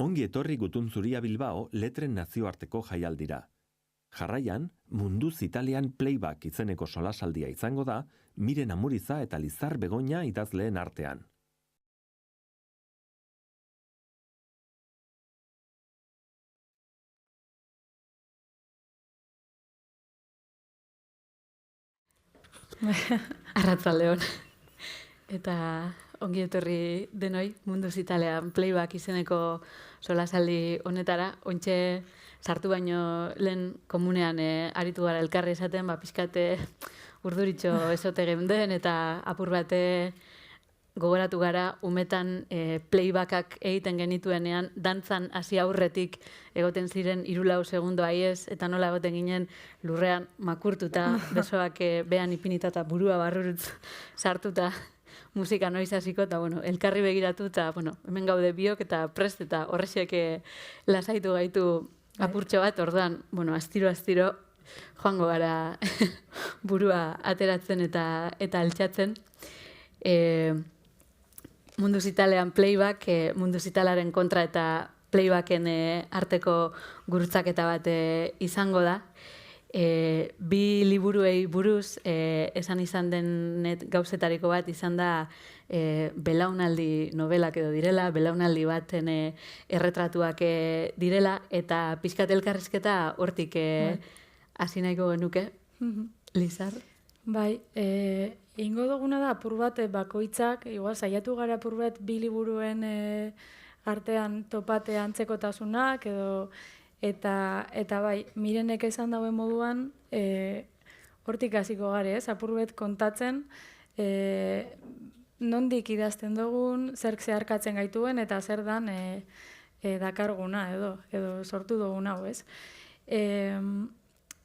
Ongi etorri Gutun Zuria Bilbao letren nazioarteko jaialdira. Jarraian, Munduz Italian Playback izeneko solasaldia izango da, Miren Amuriza eta Lizar Begoña idazleen artean. Arratzaldeon. Eta ongi etorri denoi, Munduz Italian Playback izeneko solasaldi honetara. Ontxe sartu baino lehen komunean aritu gara elkarri esaten, pixkate urduritxo esote geunden eta apur bate gogoratu gara umetan playbackak egiten genituenean, dantzan hasi aurretik egoten ziren 3-4 segundo haiez, eta nola egoten ginen lurrean makurtuta, besoak behan ipinita eta burua barrurutz sartuta musika noiz hasiko, eta elkarri begiratu, eta hemen gaude biok eta prest, eta horrexek lasaitu gaitu apurtxo bat, orduan, astiro joango gara burua ateratzen eta altxatzen. Munduz Italian Playback, Munduz Italaren kontra eta Playbacken arteko gurutzaketa bat izango da. Bi liburuei buruz esan izan den gauzetariko bat izan da belaunaldi novelak edo direla, belaunaldi baten erretratuak direla, eta pixkat elkarrizketa hortik hasi nahiko genuke. Lizar? Bai, ingo duguna da apur bat bakoitzak, igual saiatu gara apur bat bi liburuen artean topate antzekotasunak edo eta bai, Mirenek esan dauen moduan hortik hasiko gare, apur bat kontatzen nondik idazten dugun, zerk zeharkatzen gaituen eta zer dan dakarguna edo sortu dugun hau, ez?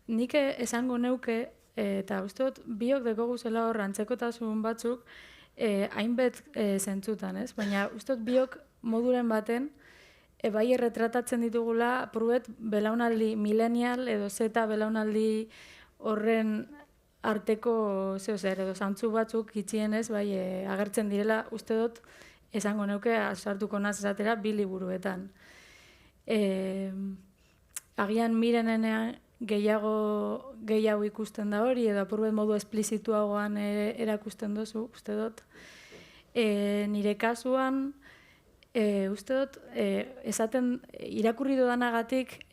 Nik esango neuke eta uste dut, biok dekogu zela hor antzekotasun batzuk hainbet zentzutan, ez? Baina uste dut biok moduren baten bai erretratatzen ditugula apurret belaunaldi millennial edo zeta belaunaldi horren arteko zehozer edo zantzu batzuk itxienez bai agertzen direla uste dut esango neuke sartuko naz esatera bi liburuetan. Agian Mirenenean gehiago ikusten da hori, edo apurbet modu esplizituagoan erakusten duzu, uste dut. Nire kasuan, uste dut, esaten irakurri dudanagatik,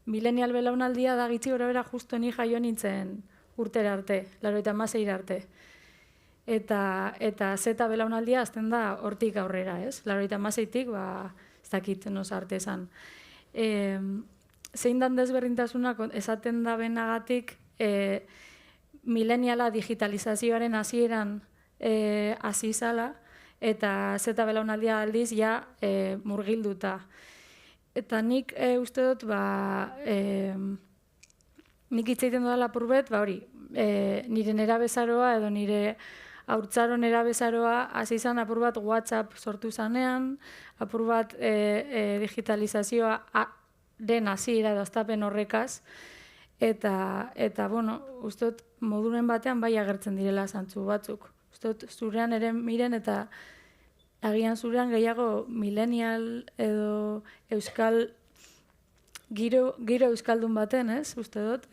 millennial belaunaldia da gitzi gora bera justo ni jaio nintzen urtera arte, 96 arte. Eta zeta belaunaldia azten da hortik aurrera, ez? 96tik, ez dakit nos arte esan. Zein dan desberdintasunak esaten da benagatik mileniala digitalizazioaren hasieran hasi zala eta zeta belaunaldia aldiz ja murgilduta. Eta nik uste dut nik hitz egiten dudala apur bet, hori, nire nerabezaroa edo nire haurtzaron erabezaroa hasi izan apur bat WhatsApp sortu zanean, apur bat digitalizazioa den hasiera edo hastapen horrekaz, eta uste dut moduren batean bai agertzen direla zantzu batzuk. Uste dut zurean ere Miren eta agian zurean gehiago millennial edo euskal giro euskaldun baten, ez? Uste dut,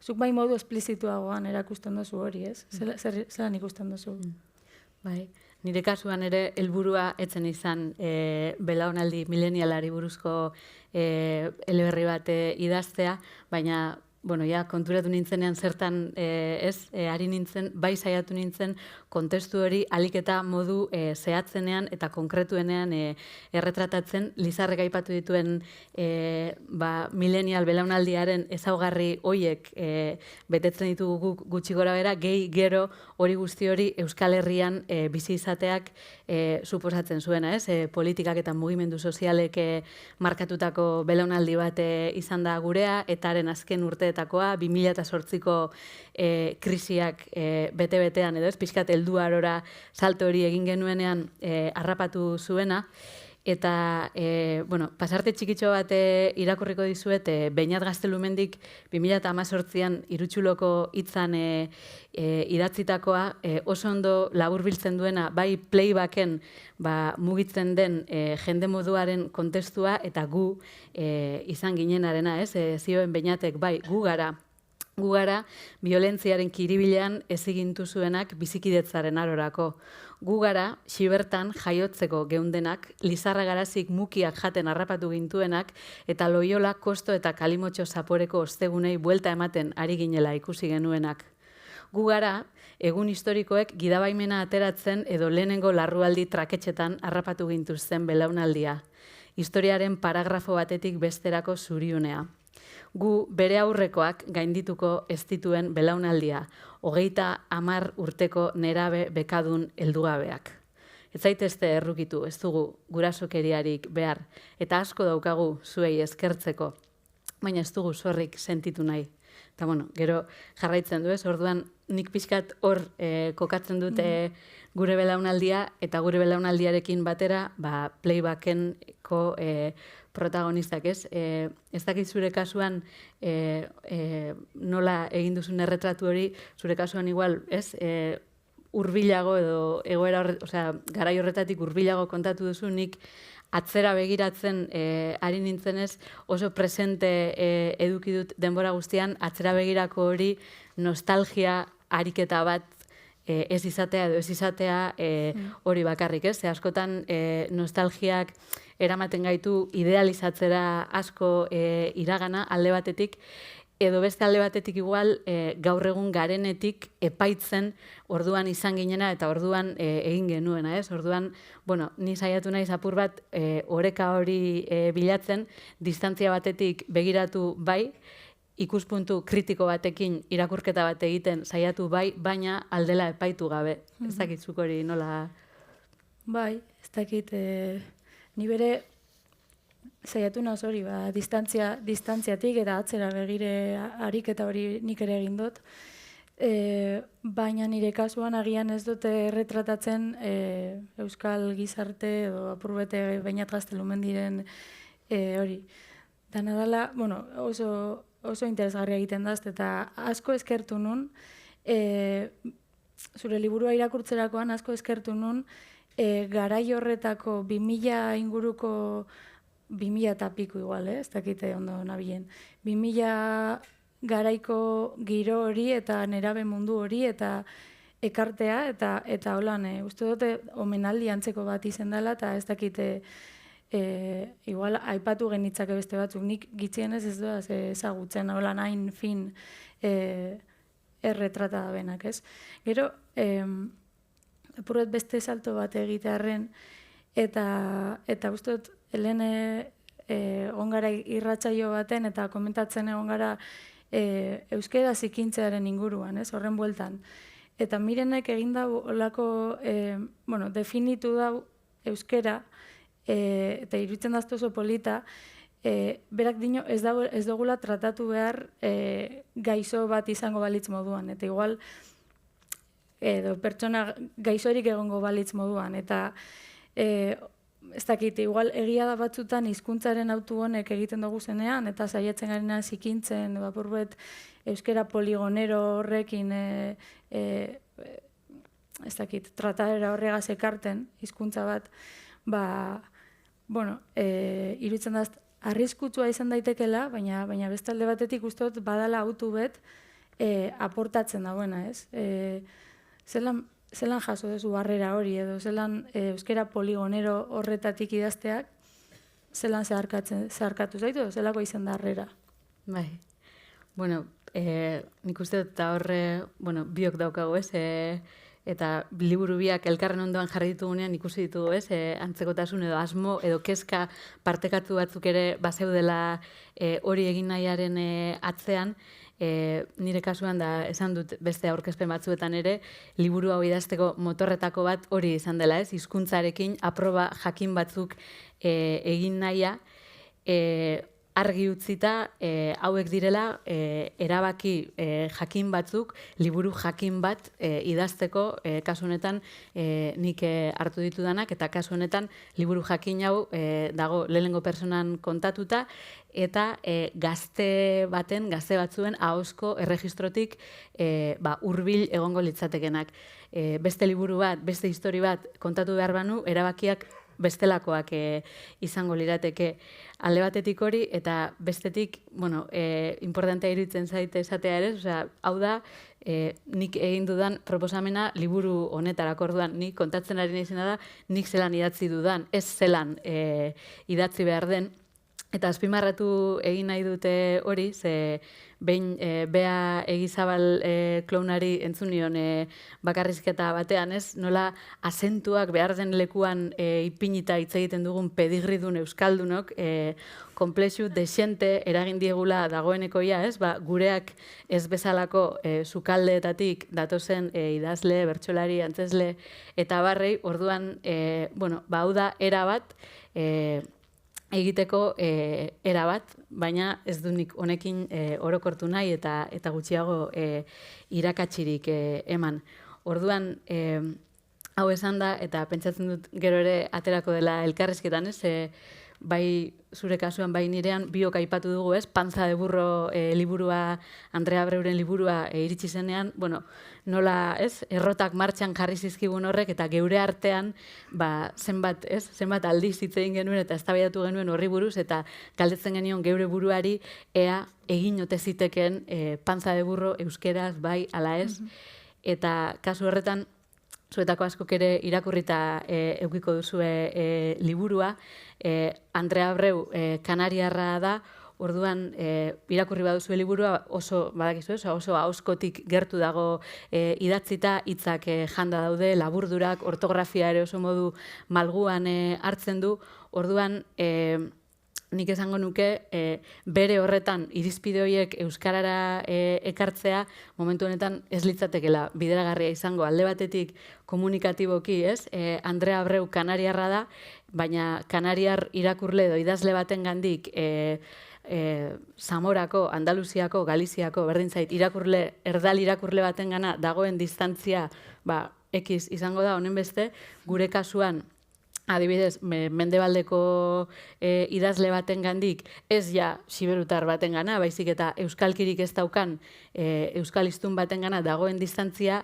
zuk bai modu esplizituagoan erakusten duzu hori, ez? Zelan ikusten duzu? Bai. Nire kasuan ere helburua etzen izan belaunaldi milenialari buruzko eleberri bat idaztea, baina konturatu nintzenean zertan ari nintzen, bai saiatu nintzen kontestu hori alik eta modu zehatzenean eta konkretuenean erretratatzen, Lizarrek aipatu dituen millennial belaunaldiaren ezaugarri hoiek betetzen ditugu gutxi gora bera, gehi gero hori guzti hori Euskal Herrian bizi izateak suposatzen zuena, ez? Politikak eta mugimendu sozialek markatutako belaunaldi bat izan da gurea, eta haren azken urteetakoa, 2008ko krisiak bete-betean edo ez, pixkat heldu arora salto hori egin genuenean harrapatu zuena, Eta, pasarte txikitxo bat irakurriko dizuet, Beñat Gaztelumendik 2018an Irutxuloko hitzan idatzitakoa oso ondo laburbiltzen duena, bai playbacken mugitzen den jende moduaren kontestua eta gu izan ginenarena, zioen Beñatek, bai, gu gara violentziaren kiribilean ezigintu zuenak bizikidetzaren arorako. Gu gara, xibertan jaiotzeko geundenak, Lizarra Garazik mukiak jaten harrapatu gintuenak, eta Loiola Kosto eta Kalimotxo Zaporeko ostegunei buelta ematen ari ginela ikusi genuenak. Gu gara, egun historikoek gidabaimena ateratzen edo lehenengo larrualdi traketxetan harrapatu gintuzten belaunaldia. Historiaren paragrafo batetik besterako zuriunea. Gu bere aurrekoak gaindituko ez dituen belaunaldia, 30 urteko nerabe bekadun heldugabeak. Ez zaitezte errukitu, ez dugu gurasokeriarik behar, eta asko daukagu zuei eskertzeko, baina ez dugu zorrik sentitu nahi. Eta gero jarraitzen du, orduan nik pixkat hor kokatzen dute gure belaunaldia, eta gure belaunaldiarekin batera, playbackenko protagonistak, ez? Ez dakit zure kasuan nola egin duzun erretratu hori, zure kasuan igual, ez? Hurbilago edo egoera garai horretatik hurbilago kontatu duzu, nik atzera begiratzen ari nintzenez oso presente eduki dut denbora guztian, atzera begirako hori nostalgia ariketa bat ez izatea edo ez izatea hori bakarrik, ez? Askotan nostalgiak eramaten gaitu idealizatzera asko iragana alde batetik, edo beste alde batetik igual gaur egun garenetik epaitzen orduan izan ginena eta orduan egin genuena, ez? Orduan, ni saiatu naiz apur bat oreka hori bilatzen, distantzia batetik begiratu bai, ikuspuntu kritiko batekin irakurketa bat egiten saiatu bai, baina aldela epaitu gabe. Ez dakitzuk hori nola... Bai, ez dakit, ni bere saiatu naz hori, distantziatik eta atzera begire ariketa hori nik ere egin dut. Baina nire kasuan agian ez dute erretratatzen euskal gizarte edo apurbete Beñat Gaztelumendiren hori. Dana dela, oso interesgarria egiten dazte eta asko eskertu nun, zure liburua irakurtzerakoan asko eskertu nun, garai horretako 2000 inguruko, 2000 eta piku igual, ez dakite ondo nabilen, 2000 garaiko giro hori eta nerabe mundu hori eta ekartea eta holan, uste dute omenaldi antzeko bat izen dela eta ez dakite igual aipatu genitzake beste batzuk, nik gitzienez ez doaz ezagutzen holan hain fin erretrata da benak, ez? Gero, apurret beste salto bat egitearren eta uste dut helen ongara irratsaio baten eta komentatzen egon gara euskera zikintzearen inguruan, ez? Horren bueltan. Eta Mirenek egin dau olako, definitu dau euskera eta iruditzen daztu oso polita, berak dino ez dugula tratatu behar gaizo bat izango balitz moduan, eta igual edo pertsona gaizorik egongo balitz moduan, eta ez dakit, igual egia da batzutan hizkuntzaren autu honek egiten dugu zenean, eta saiatzen garena zikintzen, apurbet euskera poligonero horrekin ez dakit, tratadera horregaz ekarten hizkuntza bat, iruditzen da arriskutsua izan daitekela, baina bestalde batetik uste dut badala autu bet aportatzen dagoena, ez? Zelan jaso duzu barrera hori, edo zelan euskera poligonero horretatik idazteak, zelan zeharkatu zaitu, edo zelako izan da harrera? Bai, nik uste dut eta horre, biok daukagu, ez? Eta liburu biak elkarren ondoan jarri ditugunean ikusi ditugu, ez? Antzekotasun edo asmo edo kezka partekatu batzuk ere bazeudela hori egin nahiaren atzean. Nire kasuan da esan dut beste aurkezpen batzuetan ere, liburu hau idazteko motorretako bat hori izan dela, ez? Hizkuntzarekin aproba jakin batzuk egin nahia. argi utzita hauek direla erabaki jakin batzuk, liburu jakin bat idazteko, kasu honetan nik hartu ditudanak, eta kasu honetan liburu jakin hau dago lehenengo personan kontatuta, eta gazte batzuen ahozko erregistrotik hurbil egongo litzatekenak. Beste liburu bat, beste histori bat kontatu behar banu, erabakiak bestelakoak izango lirateke. Alde batetik hori, eta bestetik, importantea iruditzen zaite esatea ere, hau da, nik egin dudan proposamena liburu honetarako. Orduan, nik kontatzen ari naizena da, nik zelan idatzi dudan, ez zelan idatzi behar den. Eta azpimarratu egin nahi dute hori, ze behin Bea Egizabal klounari entzun nion bakarrizketa batean, ez? Nola azentuak behar den lekuan ipinita hitz egiten dugun pedigridun euskaldunok, konplexu dexente eragin diegula dagoenekoia, ez? Gureak ez bezalako sukaldeetatik datozen idazle, bertsolari, antzesle eta barrei, orduan, hau da era bat, egiteko era bat, baina ez du nik honekin orokortu nahi eta gutxiago irakatsirik eman. Orduan, hau esan da, eta pentsatzen dut gero ere aterako dela elkarrizketan, ez? Bai zure kasuan, bai nirean, biok aipatu dugu, ez? Panza de burro liburua, Andrea Abreuren liburua iritsi zenean, nola, ez? Errotak martxan jarri zizkigun horrek, eta geure artean, zenbat aldiz hitz egin genuen, eta eztabaidatu genuen horri buruz, eta galdetzen genion geure buruari, ea egin ote zitekeen Panza de burro euskeraz, bai, ala ez? Eta kasu horretan, zuetako askok ere irakurrita eukiko duzue liburua, Andrea Abreu kanariarra da, orduan irakurri baduzue liburua oso, badakizu ez, oso ahozkotik gertu dago idatzita, hitzak janda daude, laburdurak, ortografia ere oso modu malguan hartzen du, orduan nik esango nuke bere horretan irizpide horiek euskarara ekartzea momentu honetan ez litzatekela bideragarria izango. Alde batetik komunikatiboki, ez? Andrea Abreu kanariarra da, baina kanariar irakurle edo idazle baten gandik Zamorako, Andaluziako, Galiziako, berdin zait, erdal irakurle baten gana dagoen distantzia X izango da, honen beste, gure kasuan adibidez, mendebaldeko idazle baten gandik, ez ja siberutar baten gana, baizik eta euskalkirik ez daukan euskaliztun baten gana dagoen distantzia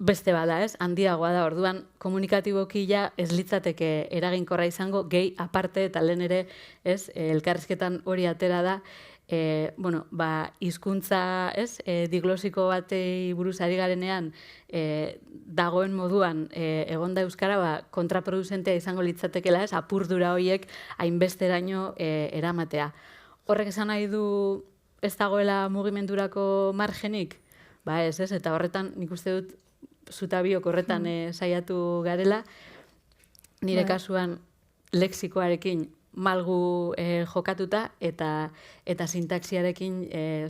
beste bada, ez? Handiagoa da, orduan komunikatiboki ja ez litzateke eraginkorra izango, gehi aparte eta lehen ere, ez? Elkarrizketan hori atera da, hizkuntza, ez? Diglosiko batei buruz ari garenean dagoen moduan egonda euskara kontraproduzentea izango litzatekela, ez? Apurdura horiek hainbesteraino eramatea. Horrek esan nahi du ez dagoela mugimendurako margenik? Ez, eta horretan nik uste dut zuta biok horretan saiatu garela. Nire kasuan lexikoarekin malgu jokatuta eta sintaxiarekin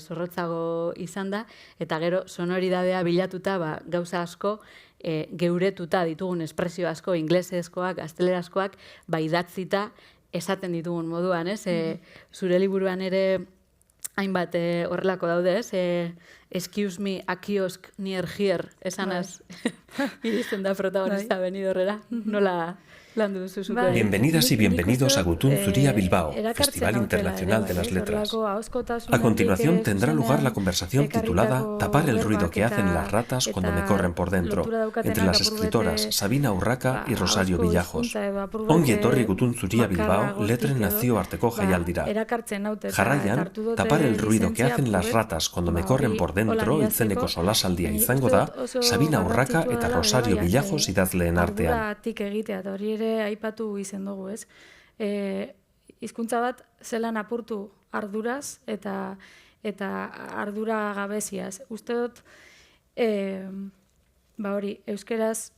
zorrotzago izan da, eta gero sonoridadea bilatuta gauza asko geuretuta ditugun espresio asko, inglesezkoak, gaztelerazkoak, idatzita esaten ditugun moduan, ez? Zure liburuan ere hainbat horrelako daude, ez? Excuse me, a kiosk near here, esanaz iristen da protagonista benidorrera. Nola landu duzu zuke? Bienvenidas y bienvenidos a Gutun Zuria Bilbao, Festival Internacional de las Letras. A continuación tendrá lugar la conversación titulada Tapar el ruido que hacen las ratas cuando me corren por dentro, entre las escritoras Sabina Urraca y Rosario Villajos. Ongi etorri Gutun Zuria Bilbao, letren nazioarteko jaialdira. Jarraian, Tapar el ruido que hacen las ratas cuando me corren por dentro izeneko solasaldia izango da Sabina Urraca eta Rosario Villajos idazleen artean. Aipatu izen dugu, ez? Hizkuntza bat zelan apurtu arduraz eta ardura gabeziaz. Uste dut, hori, euskeraz,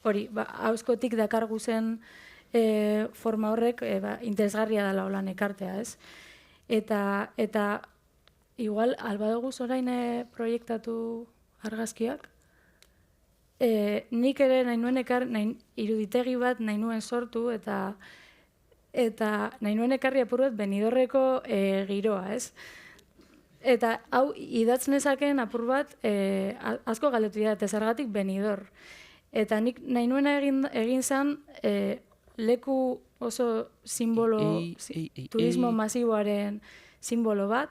hori, ahozkotik dakargu zen forma horrek interesgarria dela holan ekartea, ez? Eta igual, alba dugu zorain proiektatu argazkiak? nik ere nahi nuen iruditegi bat nahi nuen sortu, eta nahi nuen ekarri apur bat Benidorreko giroa, ez? Eta hau idatz nezakeen apur bat asko galdetu dira, zergatik Benidorr. Eta nik nahi nuena egin zen leku oso simbolo, turismo masiboaren simbolo bat,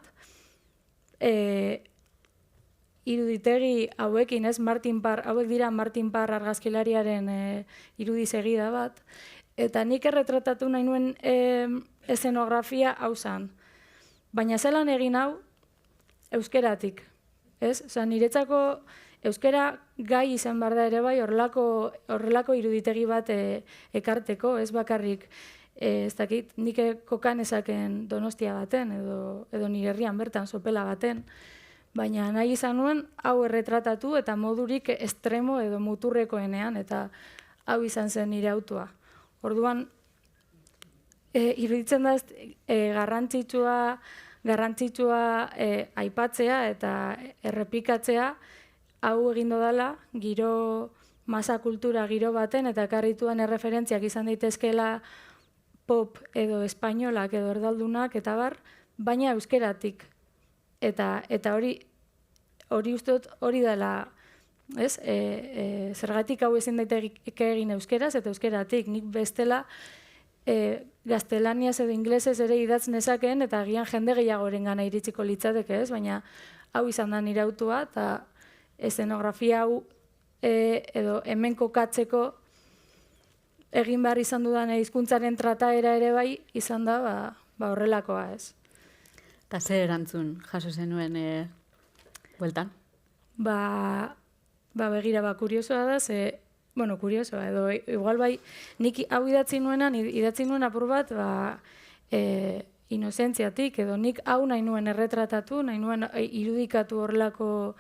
iruditegi hauekin, ez, hauek dira Martin Parr argazkilariaren irudi segida bat, eta nik erretratatu nahi nuen eszenografia hau zen. Baina zelan egin hau, euskeratik, ez? Osa, niretzako euskera gai izan behar da ere bai horrelako iruditegi bat ekarteko, ez bakarrik, ez dakit, nik kokan ezaken Donostia baten, edo nire herrian bertan sopela baten, baina nahi izan nuen hau erretratatu eta modurik estremo edo muturrekoenean, eta hau izan zen nire autua. Orduan, iruditzen da garrantzitsua aipatzea eta errepikatzea hau egin dodala giro masa kultura giro baten eta ekarrituan erreferentziak izan daitezkeela pop edo espainolak edo erdaldunak eta bar, baina euskeratik. Eta hori uste dut hori dela, ez? Zergatik hau ezin daiteke egin euskeraz eta euskeratik. Nik bestela gaztelaniaz edo inglesez ere idatz nezakeen eta agian jende gehiagorengana iritsiko litzateke, ez? Baina hau izan da nire autua eta eszenografia hau edo hemen kokatzeko egin behar izan dudan hizkuntzaren trataera ere bai izan da horrelakoa, ez? Eta zer erantzun jaso zenuen bueltan? Begira, kuriosoa da, kuriosoa, edo igual bai, nik hau idatzi nuen apur bat, inozentziatik, edo nik hau nahi nuen erretratatu, nahi nuen irudikatu horrelako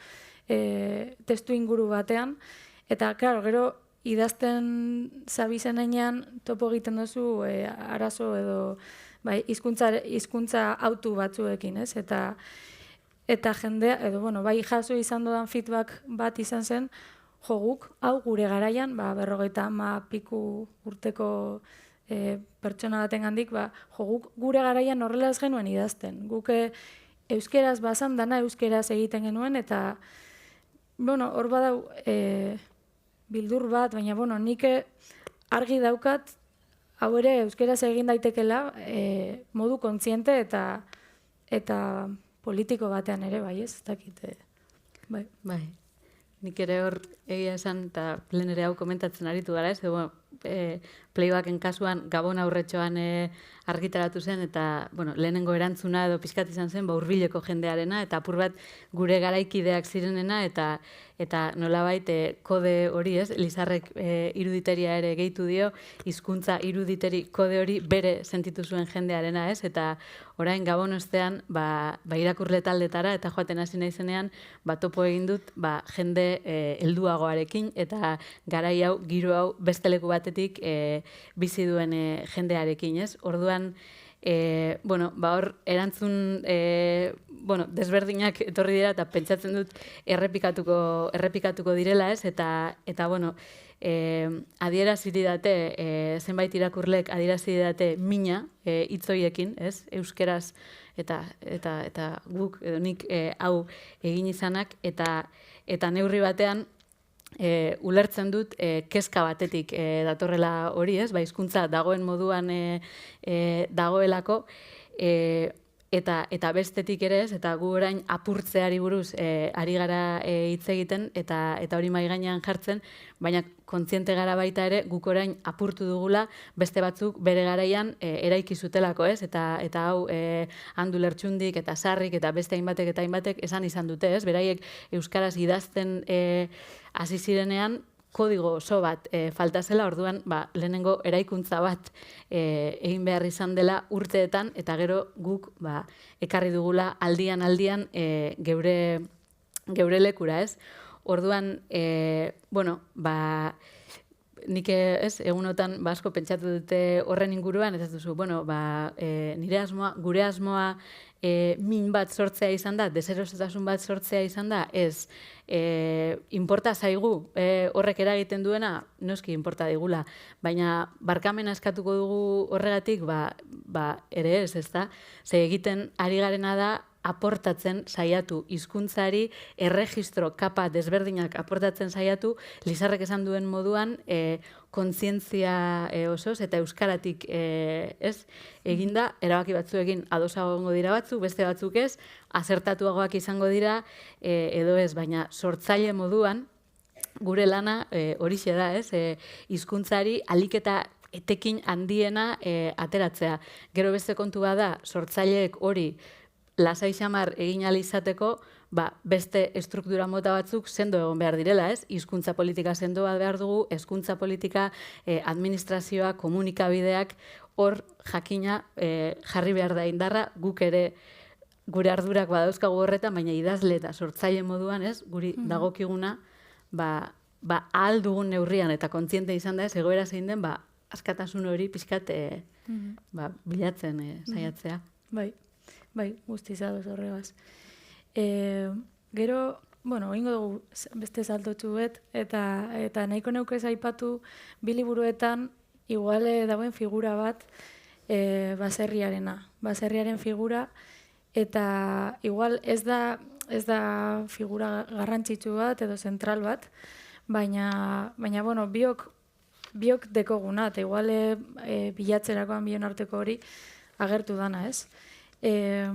testu inguru batean, eta, klaro, gero, idazten zabizenean topo egiten duzu arazo edo hizkuntza autu batzuekin, ez? Eta jendea, edo, bai jaso izan dudan feedback bat izan zen, guk, hau gure garaian, 50 piku urteko pertsona baten gandik, guk gure garaian horrela ez genuen idazten. Guk euskeraz bazan dana euskeraz egiten genuen, eta, hor badau bildur bat, baina, nik argi daukat, hau ere euskeraz egin daitekela modu kontziente eta politiko batean ere, bai, ez dakit. Bai, nik ere hor egia esan, eta lehen ere hau komentatzen aritu gara, ez? Playbacken kasuan Gabon aurretxoan argitaratu zen, eta lehenengo erantzuna edo pixkat izan zen hurbileko jendearena, eta apur bat gure garaikideak zirenena, eta nolabait kode hori, ez? Lizarrek iruditeria ere gehitu dio, hizkuntza iruditeri kode hori bere sentitu zuen jendearena, ez? Eta orain Gabon ostean, irakurle taldetara, eta joaten hasi naizenean, topo egin dut, jende helduagoarekin, eta garai hau, giro hau, beste leku batetik bizi duen jendearekin, ez? Orduan, hor erantzun desberdinak etorri dira eta pentsatzen dut errepikatuko direla, ez? Eta adierazi didate, zenbait irakurlek adierazi didate mina hitzoiekin, ez? Euskeraz eta guk edo nik hau egin izanak, eta neurri batean ulertzen dut kezka batetik datorrela hori, ez? Hizkuntza dagoen moduan dagoelako, eta bestetik ere ez, eta gu orain apurtzeari buruz ari gara hitz egiten, eta hori mahai gainean jartzen, baina kontziente gara baita ere, guk orain apurtu dugula, beste batzuk bere garaian eraiki zutelako, ez? Eta hau Handu Lertxundik eta Sarrik eta beste hainbatek esan izan dute, ez? Beraiek euskaraz idazten hasi zirenean, kodigo oso bat falta zela, orduan lehenengo eraikuntza bat egin behar izan dela urteetan, eta gero guk ekarri dugula aldian geure lekura, ez? Orduan, nik egunotan asko pentsatu dute horren inguruan, eta duzu, nire asmoa, gure asmoa min bat sortzea izan da, deserosotasun bat sortzea izan da, ez, inporta zaigu horrek eragiten duena, noski inporta digula, baina barkamena eskatuko dugu horregatik, ere ez, ezta? Ze egiten ari garena da, aportatzen saiatu hizkuntzari erregistro kapa desberdinak aportatzen saiatu, Lizarrek esan duen moduan kontzientzia osoz eta euskaratik eginda, erabaki batzuekin adosago egongo dira batzuk, beste batzuk ez, azertatuagoak izango dira edo ez, baina sortzaile moduan gure lana horixe da, ez? Hizkuntzari ahalik eta etekin handiena ateratzea. Gero beste kontu bada, sortzaileek hori lasai xamar egin ahal izateko, beste estruktura mota batzuk sendo egon behar direla, ez? Hizkuntza politika sendo bat behar dugu, hezkuntza politika, administrazioa, komunikabideak, hor jakina jarri behar da indarra, guk ere gure ardurak badauzkagu horretan, baina idazle eta sortzaile moduan, ez? Guri dagokiguna, ahal dugun neurrian eta kontziente izan da ez, egoera zein den, askatasun hori pixkat bilatzen saiatzea. Bai, guztiz ados horregaz. Gero, egingo dugu beste saltotxu bet, eta nahiko neukez aipatu bi liburuetan igual dagoen figura bat baserriarena. Baserriaren figura, eta igual ez da figura garrantzitsu bat edo zentral bat, baina biok dekoguna, eta igual bilatzerakoan bion arteko hori agertu dana, ez? Ez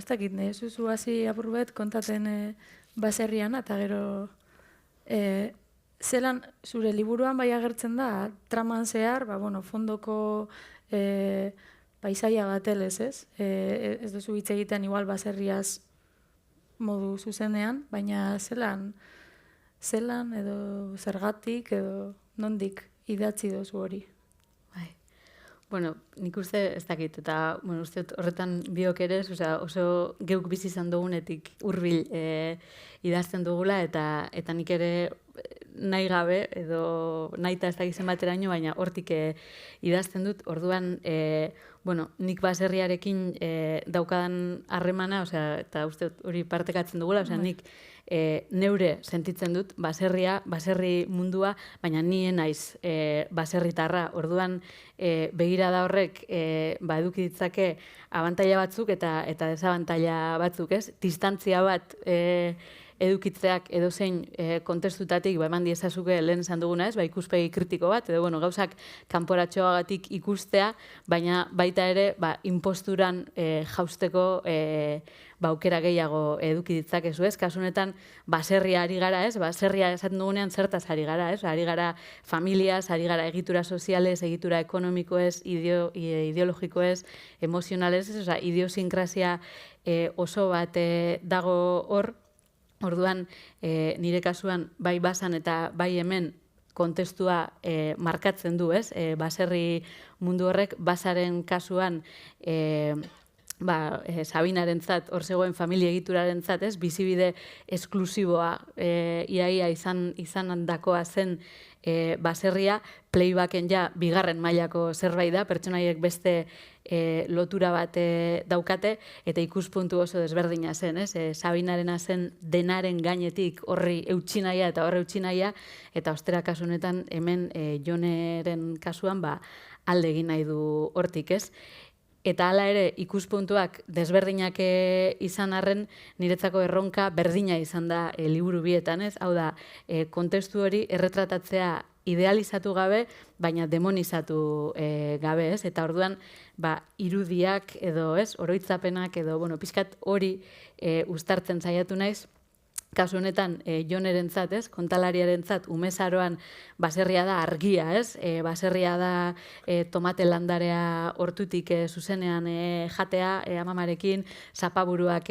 dakit, zuzu hasi apur bet kontaten baserrian, eta gero zelan zure liburuan bai agertzen da, traman zehar, fondoko paisaia bat elez, ez? Ez duzu hitz egiten igual baserriaz modu zuzenean, baina zelan edo zergatik edo nondik idatzi dozu hori. Nik uste ez dakit, eta uste horretan biok ere, oso geuk bizi izan dugunetik hurbil idazten dugula, eta nik ere nahi gabe, edo nahita ez dakizen bateraino, baina hortik idazten dut, orduan, nik baserriarekin daukadan harremana, eta uste hori partekatzen dugula, nik neure sentitzen dut baserri mundua, baina nien naiz baserritarra. Orduan begirada horrek eduki ditzake abantaila batzuk eta desabantaila batzuk, ez? Distantzia bat edukitzeak edozein kontestutatik eman diezazuke lehen esan duguna, ez? Ikuspegi kritiko bat, edo gauzak kanporatxoagatik ikustea, baina baita ere inposturan jausteko aukera gehiago eduki ditzakezu, ez? Kasu honetan baserria ari gara, ez? Baserria esaten dugunean zertaz ari gara, ez? Ari gara familiaz, ari gara egitura sozialez, egitura ekonomikoez, ideologikoez, emozionalez, ez? Idiosinkrazia oso bat dago hor. Orduan, nire kasuan bai basan eta bai hemen kontestua markatzen du, ez? Baserri mundu horrek, basaren kasuan Sabinarentzat, hor zegoen familia egiturarentzat, ez? Bizibide esklusiboa iaia izan handakoa zen baserria, playbacken bigarren mailako zerbait da, pertsonaiek beste lotura bat daukate, eta ikuspuntu oso desberdina zen, ez? Sabinarena zen denaren gainetik horri eutxinaia eta horre eutxinaia, eta ostera kasu honetan hemen Joneren kasuan alde egin nahi du hortik, ez? Eta hala ere ikuspuntuak desberdinak izan arren, niretzako erronka berdina izan da liburu bietan, ez? Hau da, kontestu hori erretratatzea idealizatu gabe, baina demonizatu gabe, ez? Eta orduan, irudiak edo, ez? Oroitzapenak edo, pixkat hori uztartzen saiatu naiz. Kasu honetan, Jonerentzat, ez? Kontalariarentzat, umezaroan baserria da argia, ez? Baserria da tomate landarea hortutik zuzenean jatea, amamarekin, zapaburuak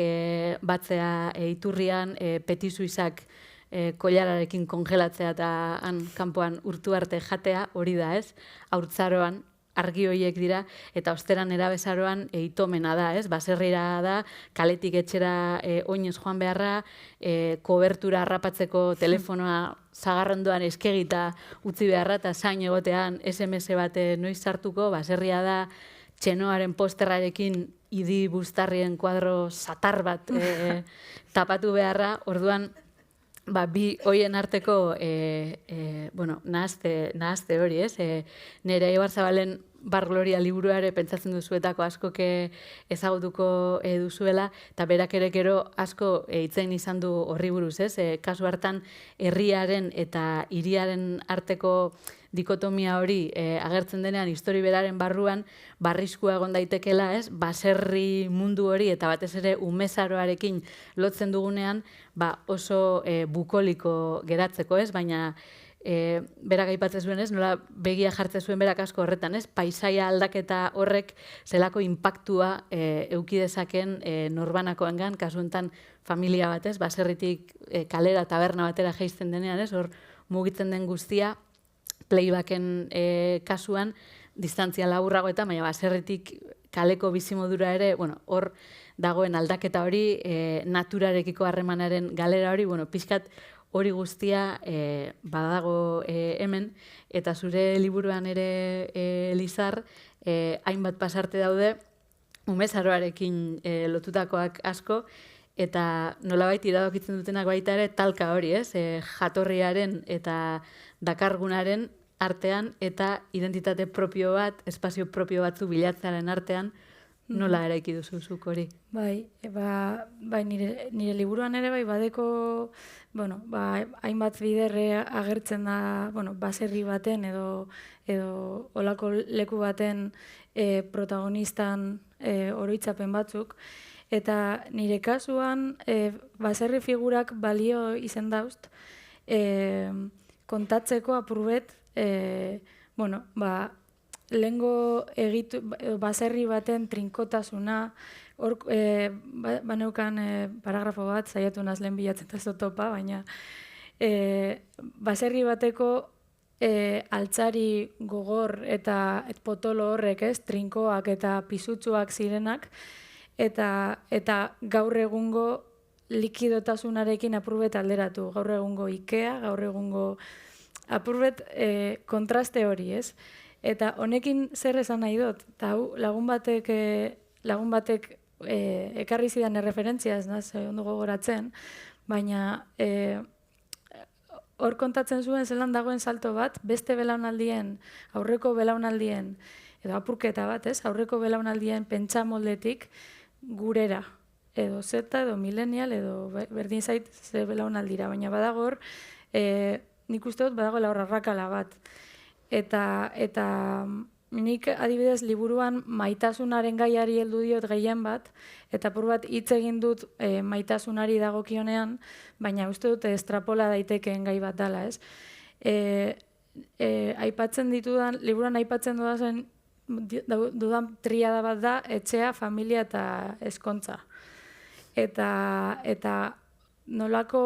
batzea iturrian, petisuizak koilararekin kongelatzea eta han kanpoan urtu arte jatea, hori da, ez? Haurtzaroan, argi horiek dira, eta osteran erabezaroan itomena da, ez? Baserrira da, kaletik etxera oinez joan beharra, kobertura harrapatzeko telefonoa zagarrondoan eskegita utzi beharra, eta zain egotean SMS bat noiz sartuko, baserria da, txenoaren posterrarekin idi bustarrien kuadro satar bat tapatu beharra, orduan, bi hoien arteko, nahazte hori, ez? Nere Ibarzabalen Bar Gloria liburuare pentsatzen duzuetako askoke ezagutuko duzuela, eta berak ere gero asko hitzein izan du horri buruz, ez? Kasu hartan, herriaren eta hiriaren arteko dikotomia hori agertzen denean, histori beraren barruan, barriskua egon daitekela, ez? Baserri mundu hori eta batez ere umezaroarekin lotzen dugunean, oso bukoliko geratzeko, ez? Baina berak aipatzen zuen, ez? Nola begia jartzen zuen berak asko horretan, ez? Paisaia aldaketa horrek zelako inpaktua eduki dezaken norbanakoengan, kasu honetan familia bat, ez? Baserritik kalera taberna batera jaisten denean, ez? Hor mugitzen den guztia, playbacken kasuan, distantzia laburrago eta, baina baserritik kaleko bizimodura ere, hor dagoen aldaketa hori, naturarekiko harremanaren galera hori, pixkat hori guztia badago hemen, eta zure liburuan ere, Lizar, hainbat pasarte daude, umezaroarekin lotutakoak asko, eta nolabait iradokitzen dutenak baita ere talka hori, ez? Jatorriaren eta dakargunaren artean eta identitate propio bat, espazio propio batzu bilatzearen artean, nola eraiki duzu zuk hori? Bai, nire liburuan ere badeko, hainbat biderre agertzen da, baserri baten edo olako leku baten protagonistan oroitzapen batzuk, eta nire kasuan baserri figurak balio izen daust kontatzeko apurbet, lehengo baserri baten trinkotasuna, hor baneukan paragrafo bat, saiatu naz lehen bilatzen ez topa, baina baserri bateko altzari gogor eta potolo horrek, ez, trinkoak eta pisutsuak zirenak, eta gaur egungo likidotasunarekin apurbet alderatu. Gaur egungo Ikea, gaur egungo apurbet kontraste hori, ez? Eta honekin zer esan nahi dut, eta lagun batek ekarri zidan erreferentzia, ez naz, ondo gogoratzen, baina hor kontatzen zuen zelan dagoen salto bat, beste belaunaldien, aurreko belaunaldien, edo apurketa bat, ez? Aurreko belaunaldien pentsamoldetik gurera, edo zeta, edo millennial, edo berdin zait ze belaunaldira, baina badagor, nik uste dut badagoela hor arrakala bat. Eta nik adibidez liburuan maitasunaren gaiari heldu diot gehien bat, eta apur bat hitz egin dut maitasunari dagokionean, baina uste dut estrapola daitekeen gai bat dela, ez? Aipatzen ditudan, liburuan aipatzen dudan triada bat da, etxea, familia eta ezkontza. Eta nolako,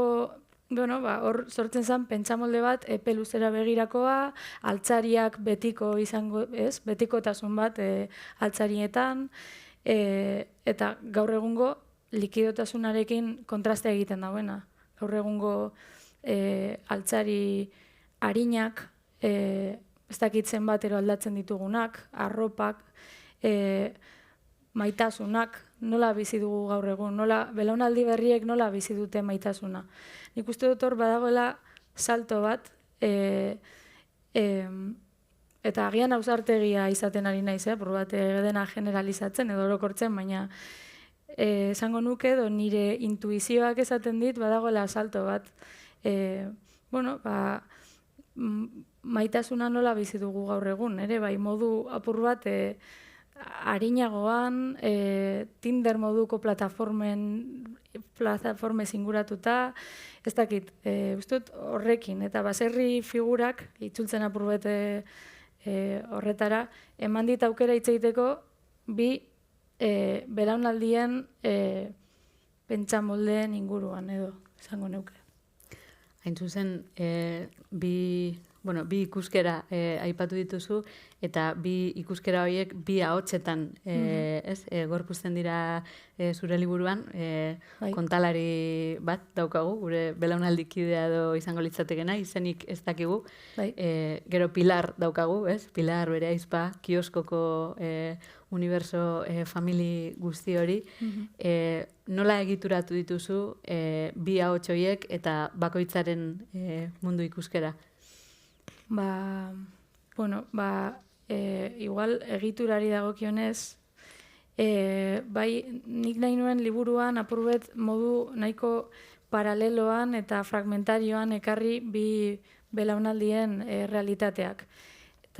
hor sortzen zen pentsamolde bat, epe luzera begirakoa, altzariak betiko izango, ez? Betikotasun bat altzarietan, eta gaur egungo likidotasunarekin kontraste egiten dauena. Gaur egungo altzari harinak, ez dakitzen batero aldatzen ditugunak, arropak, maitasunak, nola bizi dugu gaur egun, belaunaldi berriek nola bizi dute maitasuna. Nik uste dut hor badagoela salto bat, eta agian ausartegia izaten ari naiz, por bat dena generalizatzen edo orokortzen, baina esango nuke edo nire intuizioak esaten dit badagoela salto bat. Maitasuna nola bizi dugu gaur egun, ere bai modu apur bat arinagoan, Tinder moduko plataformez inguratuta, ez dakit, ustut horrekin, eta baserri figurak, itzultzen apur bete horretara, eman dit aukera hitz egiteko bi belaunaldien pentsamoldeen inguruan edo, esango neuke. Hain zuzen, bi ikuskera aipatu dituzu, eta bi ikuskera horiek bi ahotsetan gorpuzten dira zure liburuan. Kontalari bat daukagu, gure belaunaldikidea edo izango litzatekena, izenik ez dakigu. Gero Pilar daukagu, Pilar bere aizpa, kioskoko uniberso famili guzti hori, nola egituratu dituzu bi ahots horiek eta bakoitzaren mundu ikuskera? Igual egiturari dagokionez, bai, nik nahi nuen liburuan apurbet modu nahiko paraleloan eta fragmentarioan ekarri bi belaunaldien realitateak.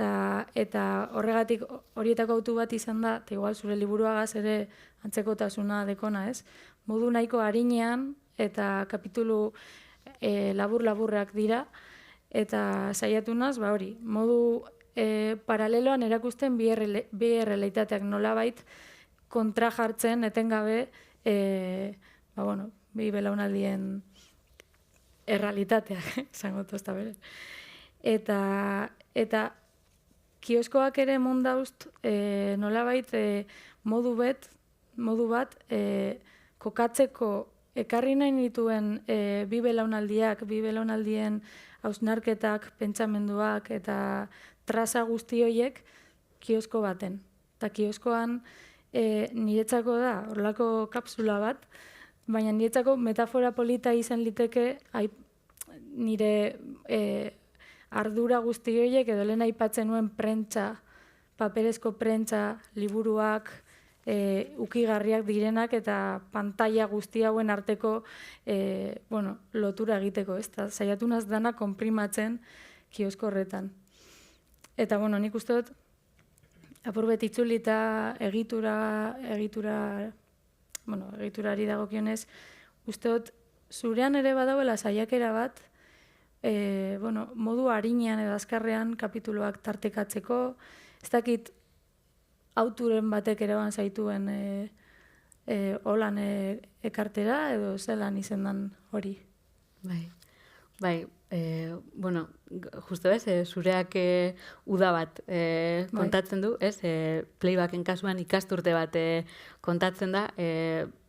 Eta horregatik horietako autu bat izan da, eta igual zure liburuagaz ere antzekotasuna dekona, ez? Modu nahiko arinean eta kapitulu labur-laburrak dira, eta saiatu naz, hori, modu paraleloan erakusten bi errealitateak nolabait kontra jartzen etengabe bi belaunaldien errealitateak, esango tozta bere. Eta kioskoak ere mondaust nolabait modu bat kokatzeko ekarri nahi dituen bi belaunaldien hausnarketak, pentsamenduak eta traza guzti horiek kiosko baten. Eta kioskoan niretzako da, horrelako kapsula bat, baina niretzako metafora polita izan liteke nire ardura guzti horiek edo lehen aipatzen nuen paperezko prentsa, liburuak, ukigarriak direnak eta pantalla guzti hauen arteko lotura egiteko, ez da, saiatu naz dana konprimatzen kiosko horretan. Eta, nik uste dut, apurbet itzulita egiturari dagokionez, uste dut, zurean ere badauela saiakera bat, modu arinean edo azkarrean kapituloak tartekatzeko, ez dakit autoren batek eraban zaituen holan ekartera edo zelan izendan hori. Bai, justo ez, zureak uda bat kontatzen du, ez? Playbacken kasuan ikasturte bat kontatzen da,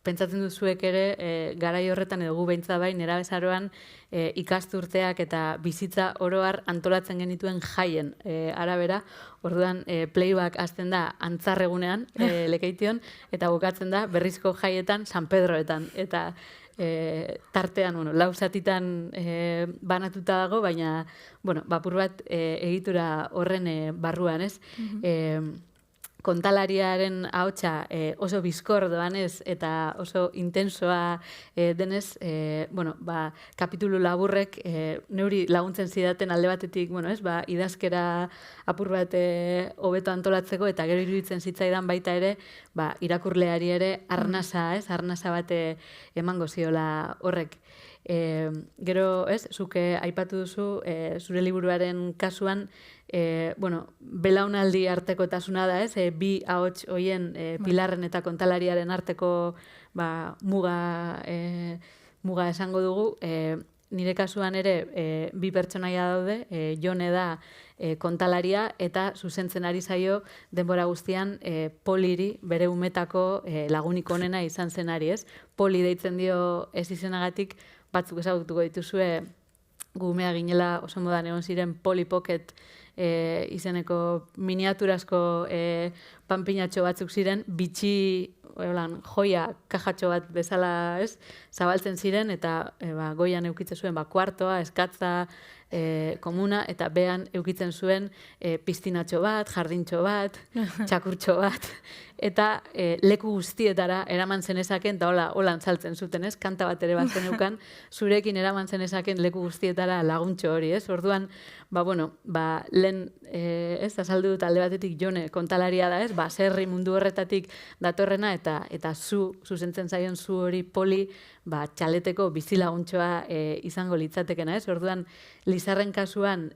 pentsatzen duzuek ere garai horretan edo gu behintzat bai nerabezaroan ikasturteak eta bizitza oroar antolatzen genituen jaien arabera, orduan playback hasten da antzarregunean Lekeition eta bukatzen da berrizko jaietan San Pedroetan eta tartean, lau zatitan banatuta dago, baina, apur bat egitura horren barruan, ez? Kontalariaren ahotsa oso bizkor doanez eta oso intensoa denez, kapitulu laburrek neuri laguntzen zidaten alde batetik, idazkera apur bat hobeto antolatzeko eta gero iruditzen zitzaidan baita ere, irakurleari ere arnasa bat emango ziola horrek. Gero, ez, zuke aipatu duzu, zure liburuaren kasuan, belaunaldi artekotasuna da, ez, bi ahots hoien Pilarren eta kontalariaren arteko muga esango dugu. Nire kasuan ere bi pertsonaia daude, Jone da kontalaria eta zuzentzen ari zaio denbora guztian Poliri bere umetako lagunik onena izan zenari, ez? Poli deitzen dio ez izenagatik, batzuk ezagutuko dituzue gumea ginela oso modan egon ziren Polly Pocket izeneko miniaturazko panpinatxo batzuk ziren, bitxi joia kajatxo bat bezala, ez, zabaltzen ziren eta goian eukitzen zuen kuartoa, eskatza, komuna, eta behan eukitzen zuen piztinatxo bat, jardintxo bat, txakurtxo bat, eta leku guztietara eraman zenezaken, eta holan saltzen zuten, ez? Kanta bat ere bat zeneukan, zurekin eraman zenezaken leku guztietara laguntxo hori, ez? Orduan, lehen, ez, azaldu dut alde batetik Jone kontalaria da, ez? Zerri mundu horretatik datorrena, eta zuzentzen zaion zu hori Poli, txaleteko bizilaguntxoa izango litzatekena, ez? Orduan, Lizarren kasuan,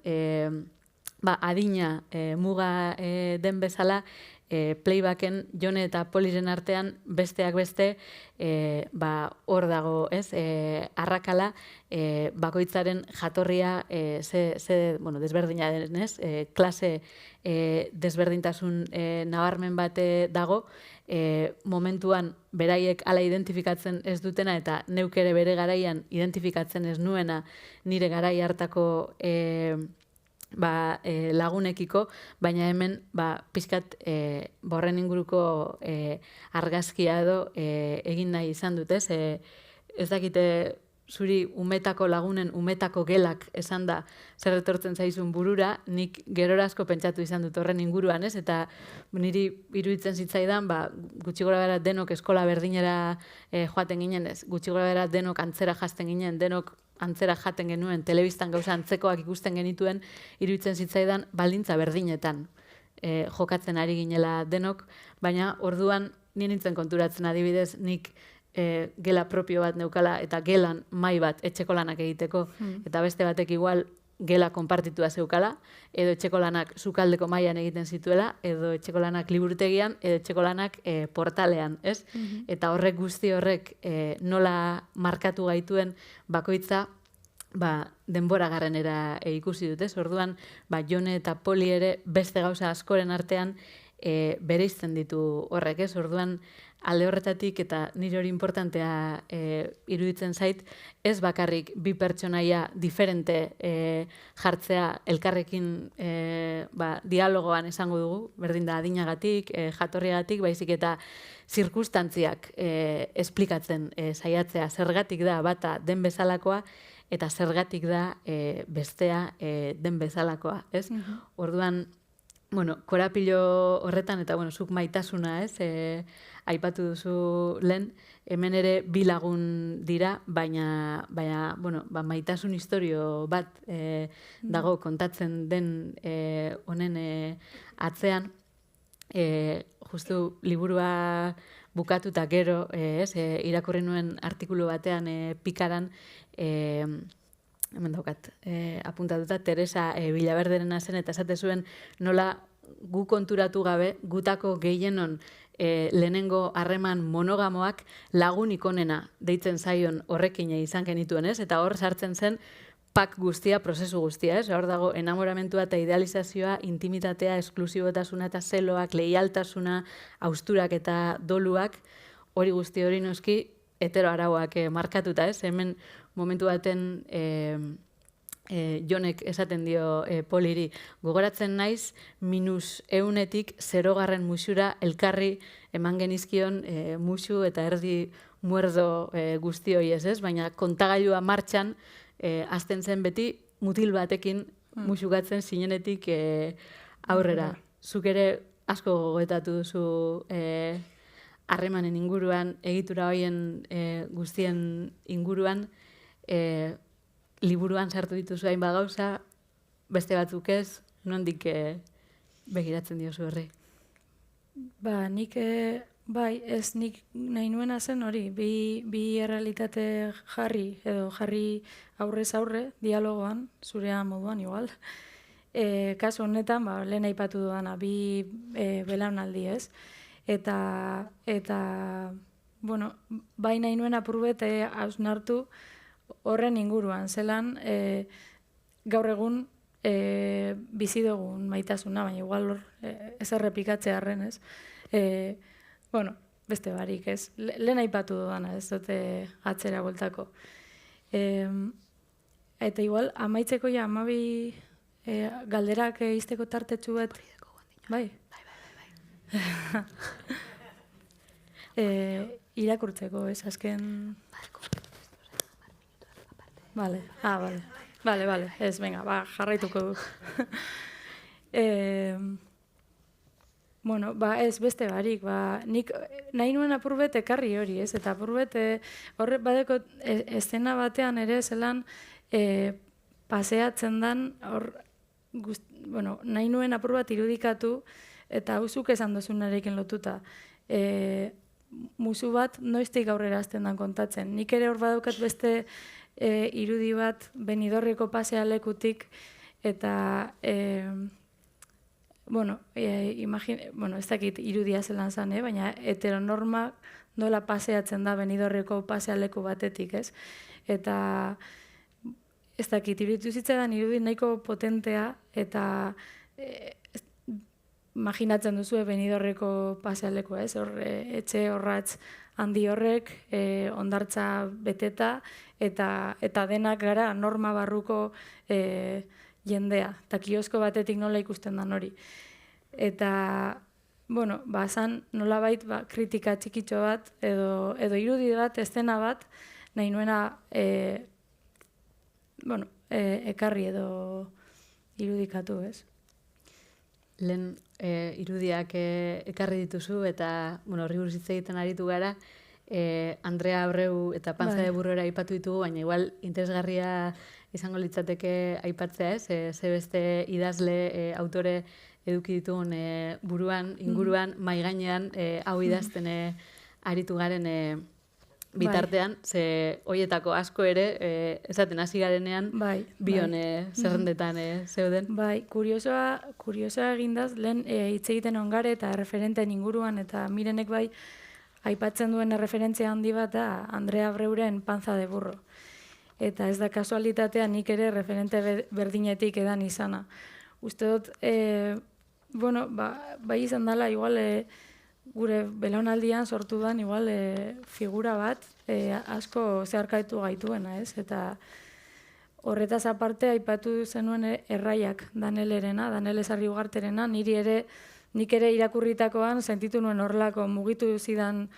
adina muga den bezala, playbacken Jone eta Poliren artean besteak beste hor dago, ez? Arrakala bakoitzaren jatorria desberdina denez, klase desberdintasun nabarmen bate dago, momentuan beraiek hala identifikatzen ez dutena eta neuk ere bere garaian identifikatzen ez nuena nire garai hartako lagunekiko, baina hemen pixkat horren inguruko argazkia edo egin nahi izan dut, ez? Ez dakite zuri umetako lagunen umetako gelak esan da zer etortzen zaizun burura, nik gerora asko pentsatu izan dut horren inguruan, ez? Eta niri iruditzen zitzaidan, gutxi gora bera denok eskola berdinera joaten ginen, ez? Gutxi gora bera denok antzera jasten ginen, denok antzera jaten genuen, telebistan gauza antzekoak ikusten genituen, iruditzen zitzaidan baldintza berdinetan jokatzen ari ginela denok, baina orduan ni nintzen konturatzen adibidez, nik gela propio bat neukala eta gelan mai bat etxeko lanak egiteko, eta beste batek igual gela konpartitua zeukala, edo etxeko lanak sukaldeko mailan egiten zituela, edo etxeko lanak liburutegian, edo etxeko lanak portalean, ez? Eta horrek guzti horrek nola markatu gaituen bakoitza, denbora garrenera ikusi dut, ez? Orduan, Jone eta Poli ere beste gauza askoren artean bereizten ditu horrek, ez? Orduan, alde horretatik eta nire hori importantea iruditzen zait, ez bakarrik bi pertsonaia diferente jartzea elkarrekin dialogoan esango dugu, berdin da adinagatik, jatorriagatik, baizik eta zirkustantziak esplikatzen saiatzea, zergatik da bata den bezalakoa, eta zergatik da bestea den bezalakoa, ez? Orduan, korapilo horretan, eta zuk maitasuna, ez? Aipatu duzu lehen, hemen ere bi lagun dira, baina maitasun historio bat dago kontatzen den honen atzean, justu liburua bukatuta gero, irakurri nuen artikulu batean pikaran, hemen daukat, apuntatuta, Teresa Villaverderena zen, eta esate zuen nola gu konturatu gabe, gutako gehienon lehenengo harreman monogamoak lagunik onena deitzen zaion horrekin izan genituen, ez? Eta hor sartzen zen pak guztia, prozesu guztia, ez? Hor dago enamoramentua eta idealizazioa, intimitatea, esklusibotasuna eta zeloak, leialtasuna, hausturak eta doluak, hori guzti hori noski hetero arauak markatuta, ez? Hemen momentu baten Jonek esaten dio Poliri, gogoratzen naiz -100etik 0 musura elkarri eman genizkion musu eta erdi muerdo guzti hori ez, baina kontagailua martxan hasten zen beti mutil batekin musugatzen zinenetik aurrera. Zuk ere asko gogoetatu duzu harremanen inguruan, egitura horien guztien inguruan, liburuan sartu dituzu hainbat gauza, beste batzuk ez, nondik begiratzen diozu horri? Nik, nik nahi nuena zen hori, bi errealitate jarri aurrez aurre, dialogoan, zurean moduan igual. Kasu honetan, lehen aipatu duana, bi belaunaldi ez. Eta bai nahi nuen apurbet hausnartu horren inguruan, zelan gaur egun bizi dugun maitasuna, baina igual hor ez errepikatzea arren, ez? Beste barik, ez? Lehen aipatu dudana, ez dute atzera bueltako. Eta igual, amaitzeko ja, amabi galderak izteko tartetxu bat. Bai? Irakurtzeko, ez? Azken... Vale, vale, ez, venga, jarraituko du. Ez beste barik, nik nahi nuen apurbet ekarri hori, ez, eta apurbet horre badeko eszena batean ere zelan paseatzen dan, nahi nuen apurbet irudikatu, eta hauzuk esan dozunarekin lotuta. Musu bat noiztik aurrera azten dan kontatzen. Nik ere hor badaukat beste irudi bat Benidorreko pasealekutik eta ez dakit irudia zelan zan, baina heteronorma nola paseatzen da Benidorreko pasealeku batetik, ez? Eta ez dakit iruditu zitzaidan irudi nahiko potentea eta imaginatzen duzu Benidorreko pasealeku, ez? Etxe horratz handi horrek, hondartza beteta, eta denak gara norma barruko jendea, eta kiosko batetik nola ikusten dan hori. Eta, bueno, zan nolabait kritika txikitxo bat, edo irudi bat, eszena bat, nahi nuena, ekarri edo irudikatu, ez? Lehen irudiak ekarri dituzu eta, horri buruz hitz egiten aritu gara, Andrea Abreu eta Panza de Burrora aipatu ditugu, baina igual interesgarria izango litzateke aipatzea, ez? Ze beste idazle, autore eduki ditugun buruan, inguruan, mai gainean, hau idazten aritu garen bitartean, ze hoietako asko ere, esaten hasi garenean, bion zerrendetan zeuden. Bai, kuriosoa egindaz, lehen hitz egiten ongare eta referenteen inguruan, eta Mirenek bai, aipatzen duen referentzia handi bat da Andrea Abreuren Panza de Burro. Eta ez da kasualitatea nik ere referente berdinetik edan izana. Uste dut, bai izan dela, igual, gure belaunaldian sortu dan, igual, figura bat, asko zeharkaitu gaituena, ez? Eta horretaz aparte, aipatu zenuen erraiak Danelerena, Danel Ezarri Ugarterena, nik ere irakurritakoan sentitu nuen horrelako mugitu zidan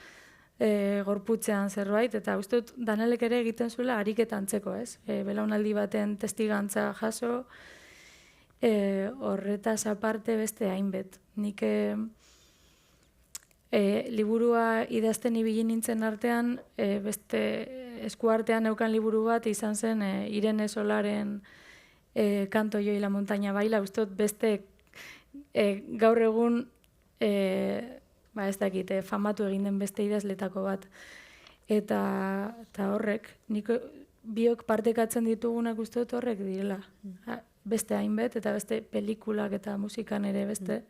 gorputzean zerbait, eta uste dut Danelek ere egiten zuela ariketa antzeko, ez? Belaunaldi baten testigantza jaso, horretaz aparte beste hainbet. Nik liburua idazten ibili nintzen artean, beste eskuartean neukan liburu bat izan zen Irene Solaren Kanto yo y la montaña baila, uste dut beste gaur egun ez dakit, famatu egin den beste idazletako bat. Eta horrek, nik biok partekatzen ditugunak uste dut horrek direla. Beste hainbet, eta beste pelikulak eta musikan ere beste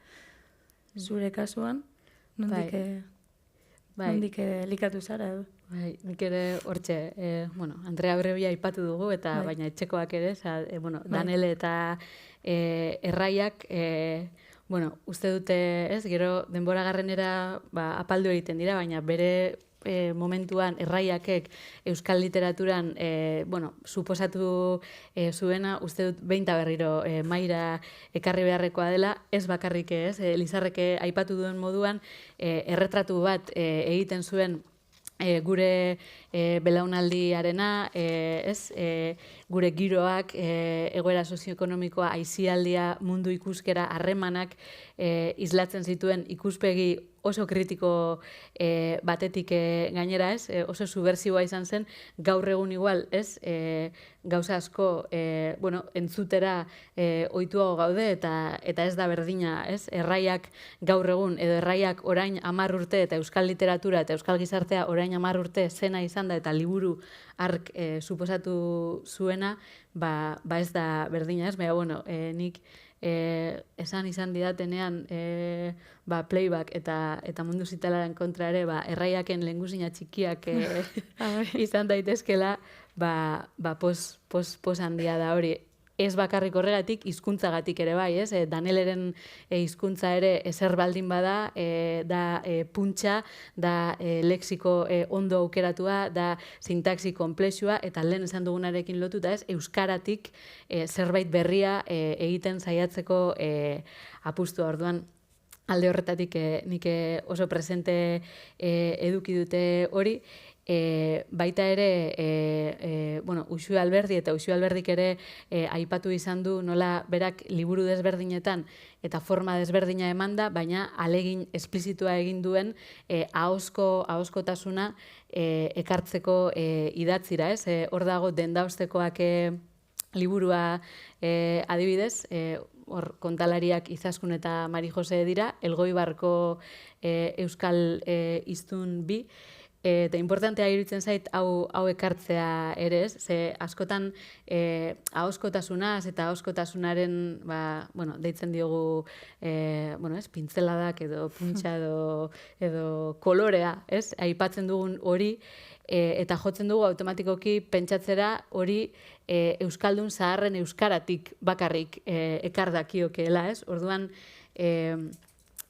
zure kasuan. Nondik elikatu zara, edo? Nik ere hortxe, Andrea Abreu aipatu dugu, eta baina etxekoak ere, Danele eta erraiak, uste dute, ez, gero denbora garrenera apaldu egiten dira, baina bere momentuan erraiakek euskal literaturan suposatu zuena, uste dut behin eta berriro maira ekarri beharrekoa dela, ez bakarrik ez, Lizarreke aipatu duen moduan, erretratu bat egiten zuen gure belaunaldiarena, gure giroak, egoera sozioekonomikoa, aisialdia, mundu ikuskera, harremanak islatzen zituen ikuspegi oso kritiko batetik gainera, oso subversiboa izan zen, gaur egun igual, gauza asko entzutera ohituago gaude eta ez da berdina, erraiak gaur egun edo erraiak orain 10 urte eta euskal literatura eta euskal gizartea orain 10 urte zena izan da eta liburu ark suposatu zuena, ez da berdina, baina nik esan izan didatenean playback eta mundu zitalaren kontra ere erraiaken lehengusina txikiak izan daitezkela, pos handia da hori. Ez bakarrik horregatik, hizkuntzagatik ere bai, ez? Daneleren hizkuntza ere ezer baldin bada, da puntxa, da lexiko ondo aukeratua, da sintaxi konplexua, eta lehen esan dugunarekin lotuta, ez? Euskaratik zerbait berria egiten saiatzeko apustua. Orduan, alde horretatik nik oso presente eduki dute hori. Baita ere, Uxue Alberdi eta Uxue Alberdik ere aipatu izan du nola berak liburu desberdinetan eta forma desberdina emanda, baina alegin esplizitua egin duen ahoskotasuna ekartzeko idatzira, ez? Hor dago Dendaostekoak liburua adibidez, hor kontalariak Izaskun eta Mari Jose dira, Elgoibarko euskal hiztun bi, eta importantea iruditzen zait hau ekartzea ere, ez? Ze askotan ahoskotasunaz eta ahoskotasunaren, deitzen diogu, pintzeladak edo puntxa edo kolorea, ez? Aipatzen dugun hori, eta jotzen dugu automatikoki pentsatzera hori euskaldun zaharren euskaratik bakarrik ekar dakiokeela, ez? Orduan,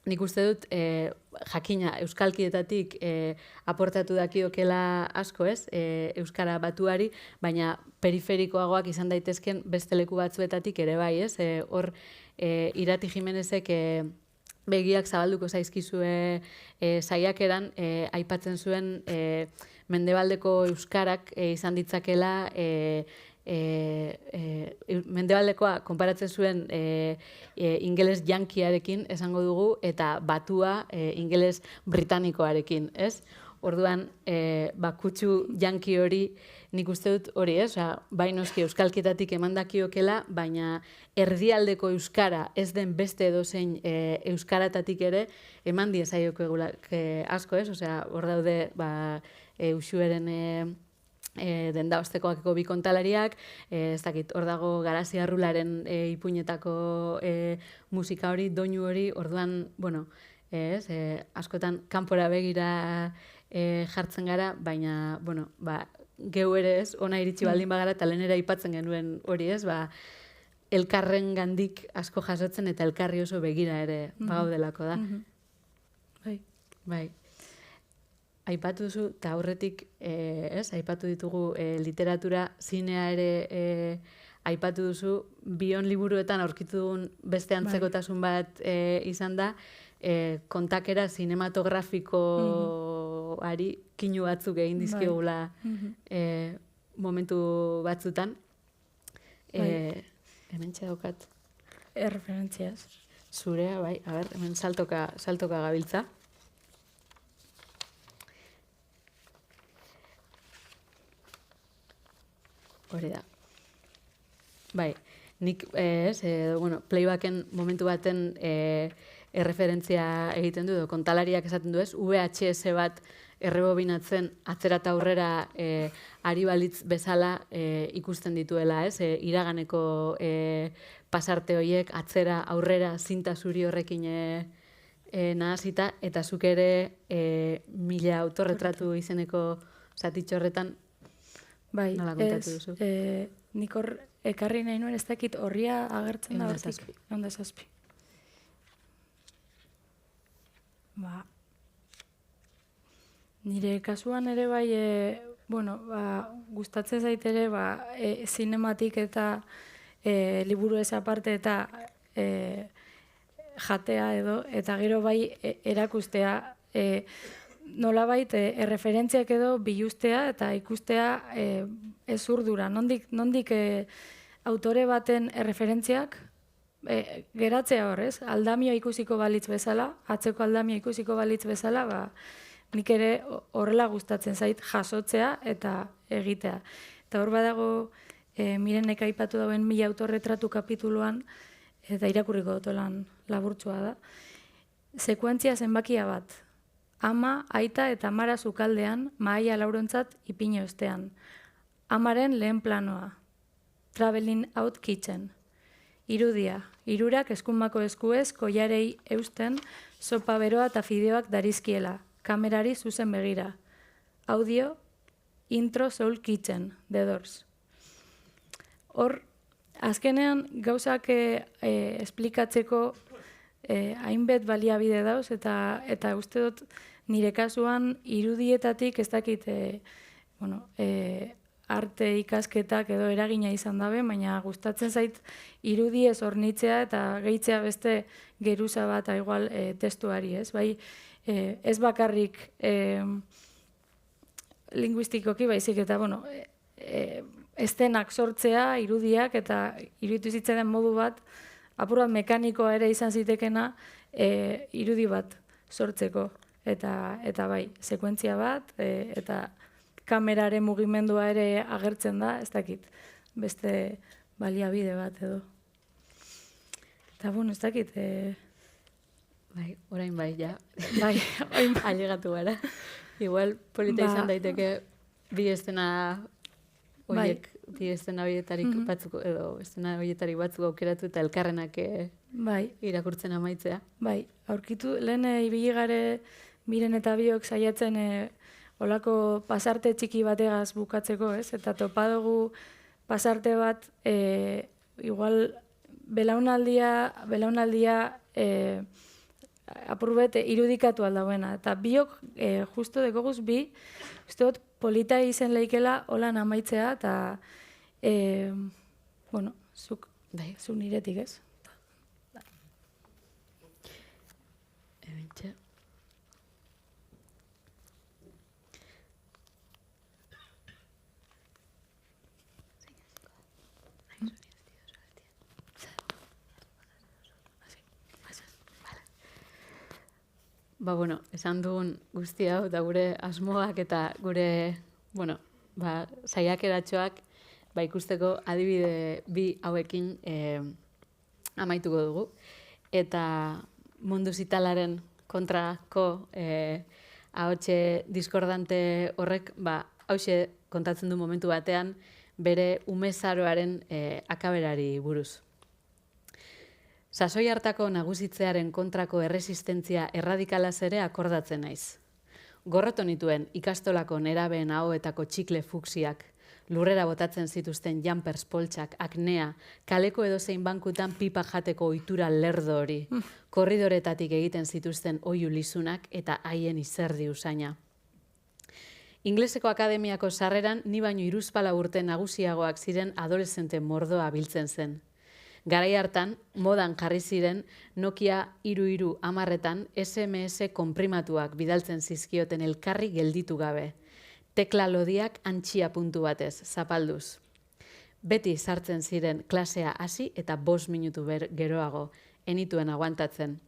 nik uste dut, jakina, euskalkietatik aportatu dakiokela asko, ez? Euskara batuari, baina periferikoagoak izan daitezken beste leku batzuetatik ere bai, ez? Hor, Irati Jimenezek begiak zabalduko zaizkizue saiakeran, aipatzen zuen mendebaldeko euskarak izan ditzakela mendebaldekoa konparatzen zuen ingeles yankiarekin esango dugu eta batua ingeles britanikoarekin, ez? Orduan, kutsu yanki hori nik uste dut hori, ez? Bai noski euskalkietatik emandakiokela, baina erdialdeko euskara ez den beste edozein euskaratatik ere eman diezaioko asko, ez? Hor daude, Uxueren denda ostekoakeko bi kontalariak, ez dakit, hor dago Garazia Arrularen ipuinetako musika hori, doinu hori, orduan, bueno, askotan kanpora begira jartzen gara, baina, bueno, geu ere ez, ona iritsi baldin bagara, eta lehenera aipatzen genuen hori ez, elkarren gandik asko jasotzen eta elkarri oso begira ere bagaudelako da. Bai. Aipatu duzu, eta aurretik, aipatu ditugu literatura, zinea ere aipatu duzu, bion liburuetan aurkitu dugun beste antzekotasun bat izan da, kontakera sinematografikoari kinu batzuk egin dizkiogula momentu batzutan. Hemen txedokat. Erreferentziaz. Zurea, bai, a ber, hemen saltoka gabiltza. Hori da. Bai, nik, playbacken momentu baten erreferentzia egiten du, kontalariak esaten du ez, VHS bat errebobinatzen atzera eta aurrera ari balitz bezala ikusten dituela, ez? Iraganeko pasarte horiek atzera aurrera zinta zuri horrekin nahasita, eta zuk ere 1000 autorretratu izeneko zatitxo horretan nola kontatu duzu? Nik hor ekarri nahi nuen ez dakit horria agertzen da hortik. Eunda zazpi. Nire kasuan ere bai, gustatzen zait ere, zinematik eta liburu ez aparte eta jatea edo, eta gero bai erakustea, nolabait erreferentziak edo biluztea eta ikustea ez urdura. Nondik autore baten erreferentziak geratzea horrez, aldamioa ikusiko balitz bezala, atzeko aldamioa ikusiko balitz bezala, nik ere horrela gustatzen zait jasotzea eta egitea. Eta hor badago, Mirenek aipatu dauen 1000 autorretratu kapituluan, eta irakurriko dotolan laburtsua da. Sekuentzia zenbakia bat. Ama, aita eta amara sukaldean, Mahaia Laurontzat ipine ostean. Amaren lehen planoa. Traveling out kitchen. Irudia. Hirurak eskumako eskuez, koiarei eusten, sopa beroa eta fideoak darizkiela. Kamerari zuzen begira. Audio, intro Soul Kitchen, The Doors. Hor, azkenean gauzak esplikatzeko hainbet baliabide dauz, eta uste dut nire kasuan irudietatik ez dakit arte ikasketak edo eragina izan dabe, baina gustatzen zait irudiez hornitzea eta gehitzea beste geruza bat igual testuari, ez? Bai, ez bakarrik linguistikoki baizik eta, estenak sortzea, irudiak, eta iruditu zitzen den modu bat, apur bat mekanikoa ere izan zitekena irudi bat sortzeko. Eta bai, sekuentzia bat, eta kameraren mugimendua ere agertzen da, ez dakit, beste baliabide bat edo. Eta ez dakit... Bai, orain bai, ja. Bai, orain bai. Ailegatu gara. Igual polita izan daiteke bi estena horiek, bi estena horietarik batzuk, edo estena horietarik batzuk aukeratu eta elkarrenak irakurtzen amaitzea. Bai, aurkitu, lehen ibili gare Miren eta biok saiatzen olako pasarte txiki bategaz bukatzeko, ez? Eta topa dugu pasarte bat, igual belaunaldia apurbet irudikatu aldauena. Eta biok, justo dekoguz bi, uste dut polita izen leikela holan amaitzea, eta, bueno, zuk niretik ez. Ebintxe. Ba, bueno, esan dugun guzti hau, da gure asmoak eta gure, bueno, ba, saiakeratxoak, ba, ikusteko adibide bi hauekin amaituko dugu. Eta mundu zitalaren kontrako ahotxe diskordante horrek, ba, hauxe kontatzen du momentu batean, bere umezaroaren akaberari buruz. Sasoi hartako nagusitzearen kontrako erresistentzia erradikalaz ere akordatzen naiz. Gorroto nituen ikastolako nerabeen ahoetako txikle fuksiak, lurrera botatzen zituzten jumpers poltsak, aknea, kaleko edozein bankutan pipa jateko ohitura lerdo hori, korridoretatik egiten zituzten oihu lizunak eta haien izerdi usaina. Ingleseko akademiako sarreran ni baino 30 urte nagusiagoak ziren adolescente mordoa biltzen zen. Garai hartan, modan jarri ziren Nokia 3310etan SMS konprimatuak bidaltzen zizkioten elkarri gelditu gabe. Tekla lodiak antxia puntu batez, zapalduz. Beti sartzen ziren klasea hasi eta 5 minutu geroago, enituen aguantatzen.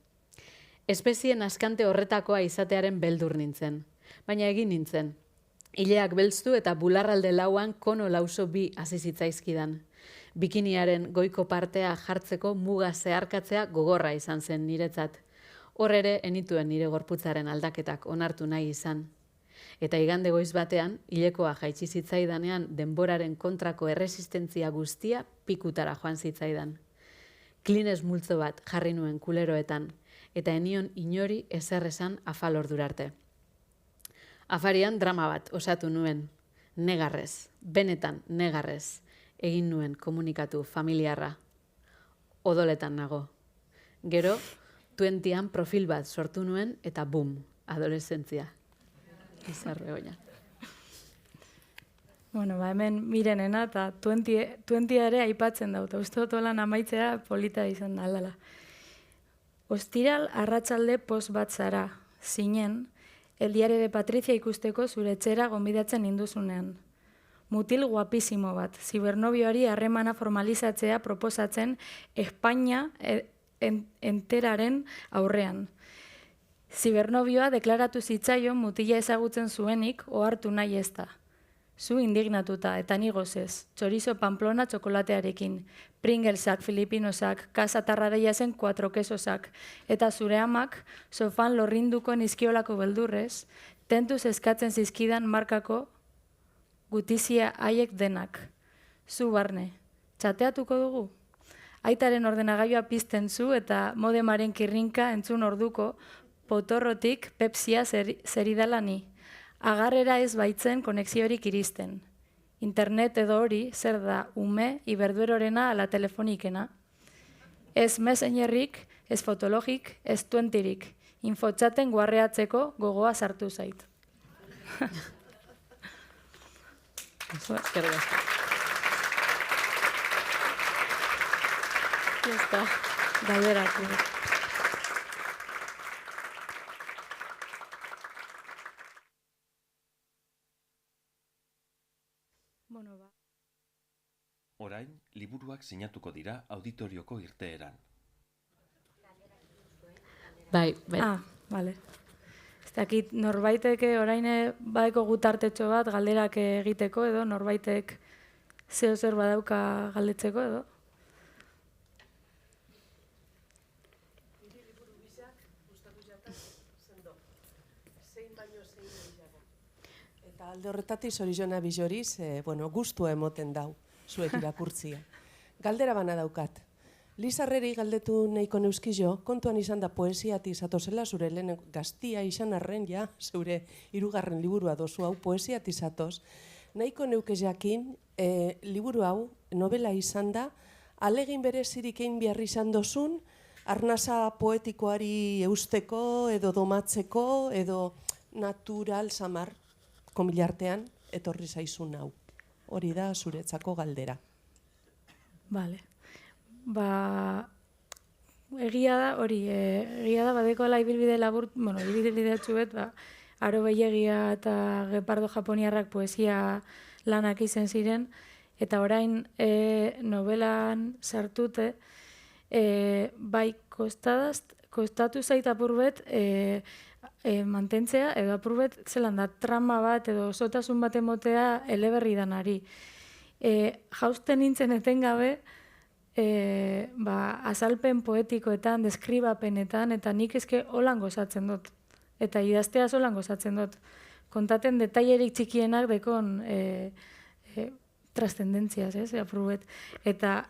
Espezien askante horretakoa izatearen beldur nintzen, baina egin nintzen. Ileak belztu eta bularralde lauan kono lauso bi hasi zitzaizkidan. Bikiniaren goiko partea jartzeko muga zeharkatzea gogorra izan zen niretzat. Hor ere enituen nire gorputzaren aldaketak onartu nahi izan. Eta igande goiz batean, hilekoa jaitsi zitzaidanean denboraren kontrako erresistentzia guztia pikutara joan zitzaidan. Klines multzo bat jarri nuen kuleroetan, eta enion inori ezer esan afal ordurarte. Afarian drama bat osatu nuen, negarrez, benetan negarrez. Egin nuen komunikatu familiarra. Odoletan nago. Gero, 20an profil bat sortu nuen eta bum, adoleszentzia. Izarre goina. Bueno, ba, hemen mirenena eta 20 ere aipatzen dut. Uste dut holan amaitzea polita izan da aldala. Ostiral arratsalde post bat zara, zinen, El Diario de Patricia ikusteko zure etxera gonbidatzen induzunean. Mutil guapísimo bat, zibernobioari harremana formalizatzea proposatzen Espainia enteraren aurrean. Zibernobioa deklaratu zitzaion mutila ezagutzen zuenik ohartu nahi ez da. Zu indignatuta eta ni gozez, chorizo Pamplona txokolatearekin, Pringlesak, Filipinosak, Casa Tarradeia zen 4 quesosak, eta zure amak sofan lorrinduko nizkiolako beldurrez, tentuz eskatzen zizkidan markako gutizia haiek denak. Zu barne, txateatuko dugu? Aitaren ordenagailua pizten zu eta modemaren kirrinka entzun orduko potorrotik Pepsia zeridala ni. Agarrera ez baitzen konexiorik iristen. Internet edo hori zer da ume iberduerorena ala telefonikena. Ez Messengerrik, ez Fotologik, ez 20rik. Infotxaten guarreatzeko gogoa sartu zait. Eskerrik asko. Ya está. Galderak. Bueno, ba. Orain, liburuak sinatuko dira auditorioko irteeran. Bai. Vale. Ez dakit norbaiteke orain badeko gutartetxo bat galderak egiteko edo norbaitek zeo zer badauka galdetzeko edo. Niri liburu bizak gustatu jatak sendo. Zein baino zein gehiago. Eta alde horretatik zorizona bizoriz, gustua emoten dau zuek irakurtzia. Galdera bana daukat. Lizarreri galdetu nahiko neuskizo, kontuan izan da poesiatik zatozela zure lehen gaztia izan arren ja, zure 3. liburua dozu hau poesiatik zatoz. Nahiko neuke jakin, liburu hau, novela izan da, alegin berezirik egin behar izan dozun, arnasa poetikoari eusteko, edo domatzeko, edo natural samar, komilartean, etorri zaizun hau. Hori da zuretzako galdera. Vale. Egia da, egia da, badekoala ibilbide labur, ibilbide txuet, Aro Beiegia eta Gepardo Japoniarrak poesia lanak izen ziren, eta orain novelan sartute, bai kostatu zait apurbet mantentzea, edo apurbet zelan da trama bat, edo osotasun bat emotea eleberri danari. Jausten nintzen etengabe, azalpen poetikoetan, deskribapenetan, eta nik eske holan gozatzen dut. Eta idazteaz holan gozatzen dut. Kontaten detailerik txikienak dekon trascendentziaz, apurbet. Eta,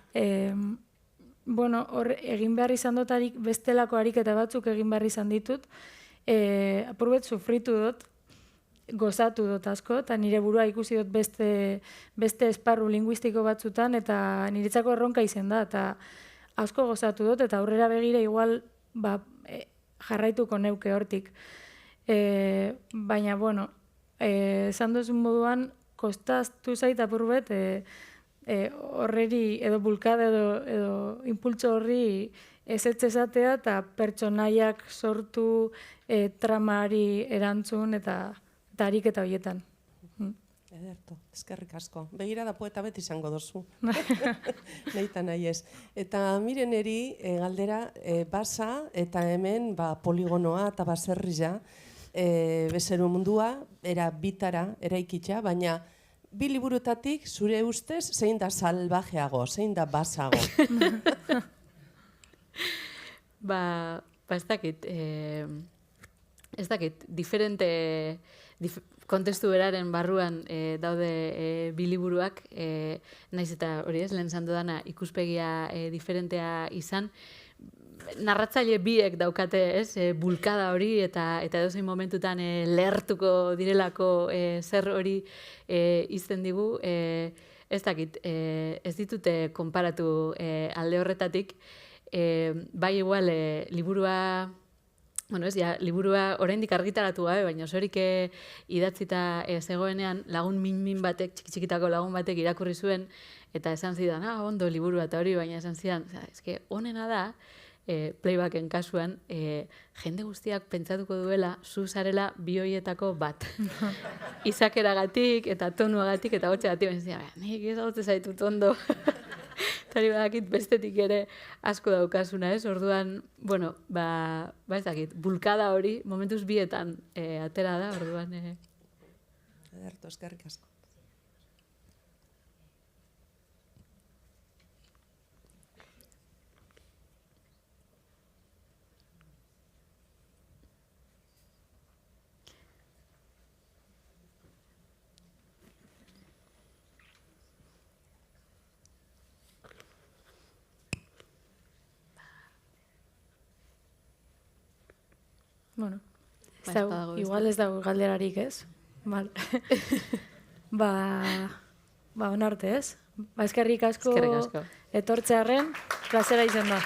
hor egin behar izan dutarik, bestelako ariketa batzuk egin behar izan ditut, apurbet sufritu dut, gozatu dut asko, eta nire burua ikusi dut beste esparru linguistiko batzutan, eta niretzako erronka izen da, eta asko gozatu dut, eta aurrera begira igual jarraituko neuke hortik. Baina, esan duzun moduan, kostaztu zait apurbet, horreri edo bulkada edo impultso horri ezetz esatea eta pertsonaiak sortu tramari erantzun eta ariketa horietan. Ederto, eskerrik asko. Begira da poeta beti izango dozu. Nahita nahi ez. Eta miren eri galdera basa eta hemen poligonoa eta baserria bezeru mundua era bitara eraikitza, baina bi liburutatik zure ustez zein da salvajeago, zein da basago? Ez dakit, diferente kontestu beraren barruan daude bi liburuak, naiz eta hori ez, lehen zandu dana ikuspegia diferentea izan, narratzaile biek daukate, ez, bulkada hori eta edozein momentutan lehertuko direlako zer hori izten digu, ez dakit, ez ditute konparatu alde horretatik, bai igual liburua, liburua oraindik argitaratu gabe, baina osorik idatzita zegoenean lagun min batek, txikitako lagun batek irakurri zuen, eta esan zidan, ondo liburua eta hori, baina esan zidan, eske honena da, playbacken kasuan, jende guztiak pentsatuko duela zu zarela bi horietako bat. Izakeragatik eta tonuagatik eta hotxeagatik, nik ezagutzen zaitut ondo. Tari badakit bestetik ere asko daukazuna, ez? Orduan, ez dakit, bulkada hori momentuz bietan atera da, orduan. Ederto, eskerrik asko. Igual ez dago galderarik, ez? Onarte, ez? Eskerrik asko etortzearren, plazera izan da.